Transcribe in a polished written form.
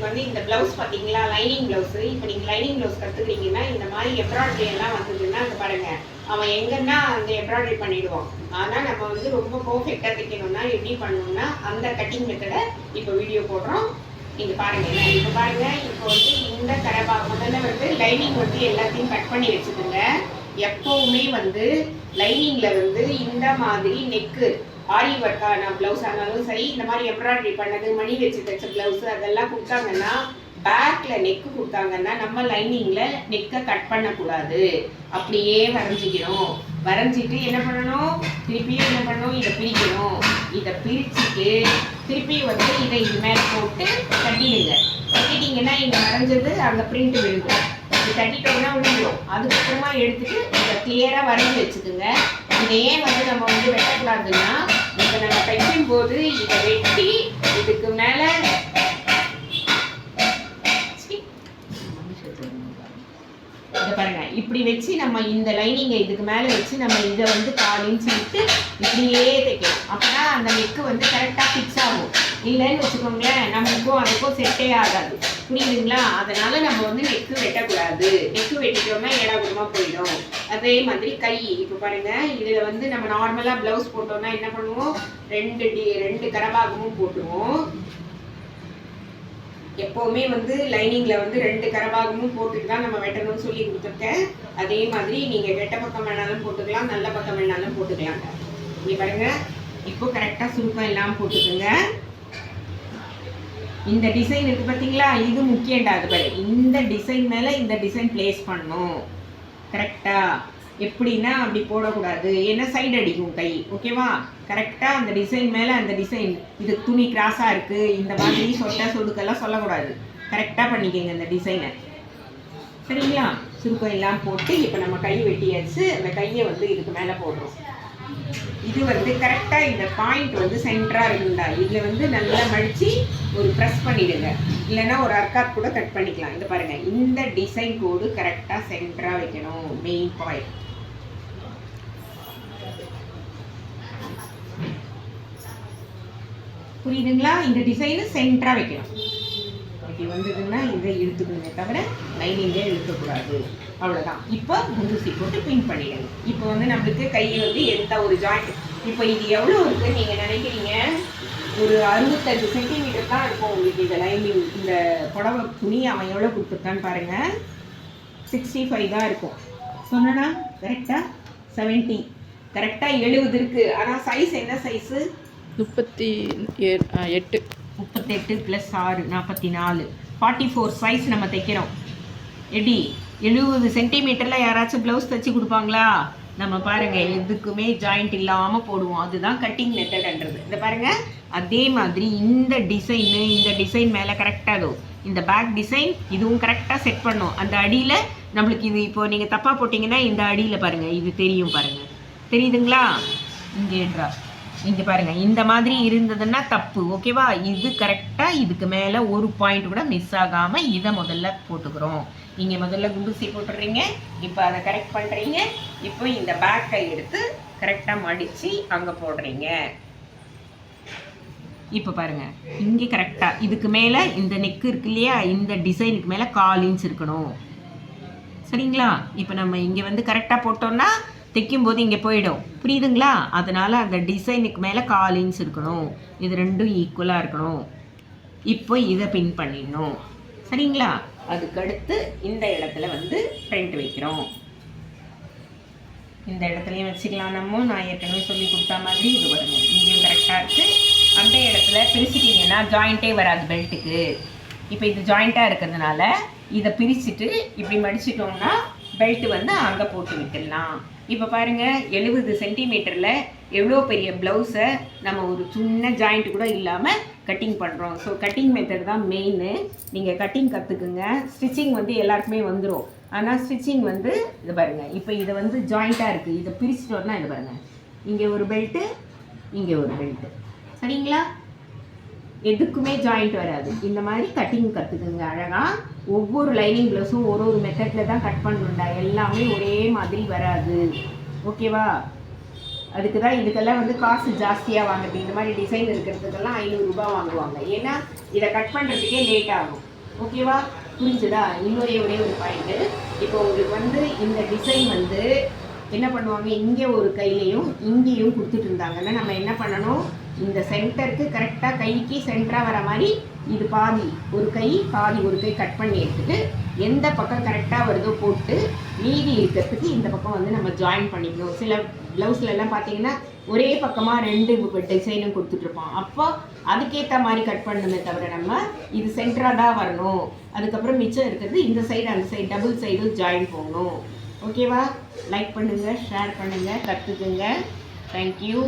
உங்களுக்கு வந்து இந்த ப்ளவுஸ் பார்த்தீங்களா, லைனிங் ப்ளவுஸு. இப்போ நீங்கள் லைனிங் ப்ளவுஸ் கற்றுக்குறீங்கன்னா இந்த மாதிரி எம்ப்ராய்டரி எல்லாம் வந்ததுன்னா அங்கே பாருங்கள், அவன் எங்கன்னா அந்த எம்ப்ராய்டரி பண்ணிவிடுவான். ஆனால் நம்ம வந்து ரொம்ப பர்ஃபெக்டாக தைக்கணும்னா எப்படி பண்ணணும்னா அந்த கட்டிங் மெத்தடை இப்போ வீடியோ போடுறோம். நீங்கள் பாருங்கள். இப்போ பாருங்கள், இப்போ வந்து இந்த கரபா முதல்ல வந்து லைனிங் வந்து எல்லாத்தையும் கட் பண்ணி வச்சுக்கோங்க. எப்போவுமே வந்து லைனிங்கில் வந்து இந்த மாதிரி நெக்கு ஆரி ஒர்க்கான ப்ளவுஸ் ஆனாலும் சரி, இந்த மாதிரி எம்ப்ராய்டரி பண்ணது மணி வச்சு தைச்ச ப்ளவுஸு அதெல்லாம் கொடுத்தாங்கன்னா, பேக்கில் நெக்கு கொடுத்தாங்கன்னா நம்ம லைனிங்கில் நெக்கை கட் பண்ணக்கூடாது. அப்படியே வரைஞ்சிக்கணும். வரைஞ்சிட்டு என்ன பண்ணணும், திருப்பியும் என்ன பண்ணணும், இதை பிரிக்கணும். இதை பிரிச்சுட்டு திருப்பியும் வந்து இதை இது மேலே போட்டு கட்டிடுங்க. கட்டிட்டிங்கன்னா இங்கே வரைஞ்சது அங்கே பிரிண்ட் விழுகும். இது கட்டிட்டோம்னா விழுந்துடும். அதுக்கப்புறமா எடுத்துட்டு இதை கிளியராக வரைஞ்சி வச்சுக்கோங்க. இதை ஏன் வந்து நம்ம வந்து வெட்டக்கூடாதுன்னா, இப்போ நம்ம தைக்கும் போது இதை வெட்டி இதுக்கு மேலே இதை பாருங்க, இப்படி வச்சு நம்ம இந்த லைனிங்கை இதுக்கு மேலே வச்சு நம்ம இதை வந்து 4 இன்ச் விட்டு இப்படியே தைக்கணும். அப்போனா அந்த நெக்கு வந்து கரெக்டாக ஃபிக்ஸ் ஆகும். இல்லைன்னு வச்சுக்கோங்களேன், நம்மளுக்கும் அதுக்கும் செட்டே ஆகாது. புரியுதுங்களா? அதனால நம்ம வந்து நெக்கு வெட்டக்கூடாது. நெக்கு வெட்டிட்டோம்னா ஏடாகுடமாக போயிடும். அதே மாதிரி கை இப்போ பாருங்க, இதில் வந்து நம்ம நார்மலாக ப்ளவுஸ் போட்டோம்னா என்ன பண்ணுவோம், 2 கரபாகமும் போட்டுருவோம். எப்போவுமே வந்து லைனிங்கில் வந்து 2 கரபாகமும் போட்டுட்டு தான் நம்ம வெட்டணும்னு சொல்லி கொடுத்துருக்கேன். அதே மாதிரி நீங்கள் வெட்ட பக்கம் வேணாலும் போட்டுக்கலாம், நல்ல பக்கம் வேணாலும் போட்டுக்கலாங்க. இங்கே பாருங்க, இப்போ கரெக்டாக சுருக்கம் எல்லாம் போட்டுக்கோங்க. இந்த டிசைன் இருக்குது பார்த்தீங்களா, இது முக்கியண்டா. அது பாரு, இந்த டிசைன் மேலே இந்த டிசைன் பிளேஸ் பண்ணணும் கரெக்டாக. எப்படின்னா அப்படி போடக்கூடாது, ஏன்னா சைடு அடிக்கும் கை. ஓகேவா? கரெக்டாக அந்த டிசைன் மேலே அந்த டிசைன், இது துணி கிராஸாக இருக்குது இந்த மாதிரி சொட்டை சொடுக்கெல்லாம் சொல்லக்கூடாது. கரெக்டாக பண்ணிக்கோங்க இந்த டிசைனை. சரிங்களா? சுருக்கம் எல்லாம் போட்டு இப்போ நம்ம கை வெட்டியாச்சு. அந்த கையை வந்து இதுக்கு மேலே போடுறோம். இது வந்து கரெக்டாக இந்த பாயிண்ட் வந்து சென்டராக இருக்குண்டா. இதில் வந்து நல்லா மடித்து ஒரு ப்ரெஸ் பண்ணிவிடுங்க. இல்லைன்னா ஒரு அர்க்காத் கூட கட் பண்ணிக்கலாம். இதை பாருங்கள், இந்த டிசைன் கோடு கரெக்டாக சென்டராக வைக்கணும். மெயின் பாயிண்ட் புரியுதுங்களா? இந்த டிசைனு சென்டராக வைக்கணும். இப்படி வந்ததுன்னா இதை இழுத்துக்கணுமே தவிர லைனிங்கே இழுக்கக்கூடாது. அவ்வளோதான். இப்போ குண்டூசி போட்டு பின் பண்ணிடுங்க. இப்போ வந்து நம்மளுக்கு கை வந்து எந்த ஒரு ஜாயிண்ட், இப்போ இது எவ்வளோ இருக்குன்னு நீங்கள் நினைக்கிறீங்க? ஒரு 65 சென்டிமீட்டர் தான் இருக்கும் உங்களுக்கு இந்த லைனிங். இந்த புடவை துணி அவன் எவ்வளோ கொடுத்துருக்கான்னு பாருங்கள், 65 தான் இருக்கும். சொன்னா கரெக்டாக 70, கரெக்டாக 70 இருக்குது. ஆனால் சைஸ் என்ன சைஸு? 38 + 6 44, 44 சைஸ் நம்ம தைக்கிறோம். எப்படி 70 சென்டிமீட்டரில் யாராச்சும் ப்ளவுஸ் தைச்சி கொடுப்பாங்களா? நம்ம பாருங்கள், எதுக்குமே ஜாயிண்ட் இல்லாமல் போடுவோம். அதுதான் கட்டிங் மெத்தட்ன்றது. இந்த பாருங்கள், அதே மாதிரி இந்த டிசைன் மேலே கரெக்டாக இந்த பேக் டிசைன் இதுவும் கரெக்டாக செட் பண்ணும். அந்த அடியில் நம்மளுக்கு இது இப்போ நீங்கள் தப்பாக போட்டிங்கன்னா இந்த அடியில் பாருங்கள், இது தெரியும் பாருங்கள். தெரியுதுங்களா? இங்கேன்றா இங்கே பாருங்கள், இந்த மாதிரி இருந்ததுன்னா தப்பு. ஓகேவா? இது கரெக்டாக இதுக்கு மேலே ஒரு பாயிண்ட் கூட மிஸ் ஆகாமல் இதை முதல்ல போட்டுக்கிறோம். நீங்கள் முதல்ல குண்டூசி போட்டுடுறீங்க. இப்போ அதை கரெக்ட் பண்ணுறீங்க. இப்போ இந்த பேக்கை எடுத்து கரெக்டாக மடித்து அங்கே போடுறீங்க. இப்போ பாருங்கள், இங்கே கரெக்டாக இதுக்கு மேலே இந்த நெக்கு இருக்கு இல்லையா, இந்த டிசைனுக்கு மேலே 4 இன்ச் இருக்கணும். சரிங்களா? இப்போ நம்ம இங்கே வந்து கரெக்டாக போட்டோம்னா தைக்கும்போது இங்கே போயிடும். புரியுதுங்களா? அதனால் அந்த டிசைனுக்கு மேலே 4 இன்ச் இருக்கணும். இது ரெண்டும் ஈக்குவலாக இருக்கணும். இப்போ இதை பின் பண்ணிடணும். சரிங்களா? அதுக்கடுத்து இந்த இடத்துல வந்து ஃப்ரண்ட் வைக்கிறோம். இந்த இடத்துலையும் வச்சுக்கலாம் நம்ம. நான் ஏற்கனவே சொல்லி கொடுத்தா மாதிரி இது வருங்க. இங்கேயும் கரெக்டாக இருக்குது. அந்த இடத்துல பிரிச்சுட்டிங்கன்னா ஜாயிண்ட்டே வராது பெல்ட்டுக்கு. இப்போ இது ஜாயிண்ட்டாக இருக்கிறதுனால இதை பிரிச்சுட்டு இப்படி மடிச்சிட்டோம்னா பெல்ட்டு வந்து அங்கே போட்டு விட்டுடலாம். இப்போ பாருங்கள், 70 சென்டிமீட்டரில் எவ்வளோ பெரிய ப்ளவுஸை நம்ம ஒரு சின்ன ஜாயிண்ட் கூட இல்லாமல் கட்டிங் பண்ணுறோம். ஸோ கட்டிங் மெத்தட் தான் மெயின்னு. நீங்கள் கட்டிங் கற்றுக்குங்க. ஸ்டிச்சிங் வந்து எல்லாருக்குமே வந்துடும். ஆனால் ஸ்டிச்சிங் வந்து இது பாருங்கள், இப்போ இதை வந்து ஜாயிண்ட்டாக இருக்குது. இதை பிரிச்சுட்டோம்னா இது பாருங்கள், இங்கே ஒரு பெல்ட்டு, இங்கே ஒரு பெல்ட்டு. சரிங்களா? எதுக்குமே ஜாயிண்ட் வராது. இந்த மாதிரி கட்டிங் கற்றுக்குங்க அழகாக. ஒவ்வொரு லைனிங் ப்ளவுஸும் ஒரு மெத்தடில் தான் கட் பண்ணணுண்டா. எல்லாமே ஒரே மாதிரி வராது. ஓகேவா? அதுக்கு தான் இதுக்கெல்லாம் வந்து காசு ஜாஸ்தியாக வாங்குறது. இந்த மாதிரி டிசைன் இருக்கிறதுக்கெல்லாம் 500 ரூபா வாங்குவாங்க. ஏன்னா இதை கட் பண்ணுறதுக்கே லேட் ஆகும். ஓகேவா? புரிஞ்சுதா? இன்னொரே ஒரே ஒரு பாயிண்ட்டு, இப்போ உங்களுக்கு வந்து இந்த டிசைன் வந்து என்ன பண்ணுவாங்க, இங்கே ஒரு கையிலையும் இங்கேயும் கொடுத்துட்டு இருந்தாங்கன்னா நம்ம என்ன பண்ணணும், இந்த சென்டருக்கு கரெக்டாக கைக்கு சென்டராக வர மாதிரி இது பாதி ஒரு கை பாதி ஒரு கை கட் பண்ணி எடுத்துட்டு எந்த பக்கம் கரெக்டாக வருதோ போட்டு மீதி இருக்கிறதுக்கு இந்த பக்கம் வந்து நம்ம ஜாயின் பண்ணிக்கணும். சில ப்ளவுஸ்லலாம் பார்த்தீங்கன்னா ஒரே பக்கமாக 2 டிசைனும் கொடுத்துட்ருப்போம். அப்போ அதுக்கேற்ற மாதிரி கட் பண்ணணுமே தவிர நம்ம இது சென்டராக தான் வரணும். அதுக்கப்புறம் மிச்சம் இருக்கிறது இந்த சைடு அந்த சைடு டபுள் சைடும் ஜாயின் போகணும். ஓகேவா? லைக் பண்ணுங்கள், ஷேர் பண்ணுங்கள், கற்றுக்குங்க. தேங்க்யூ.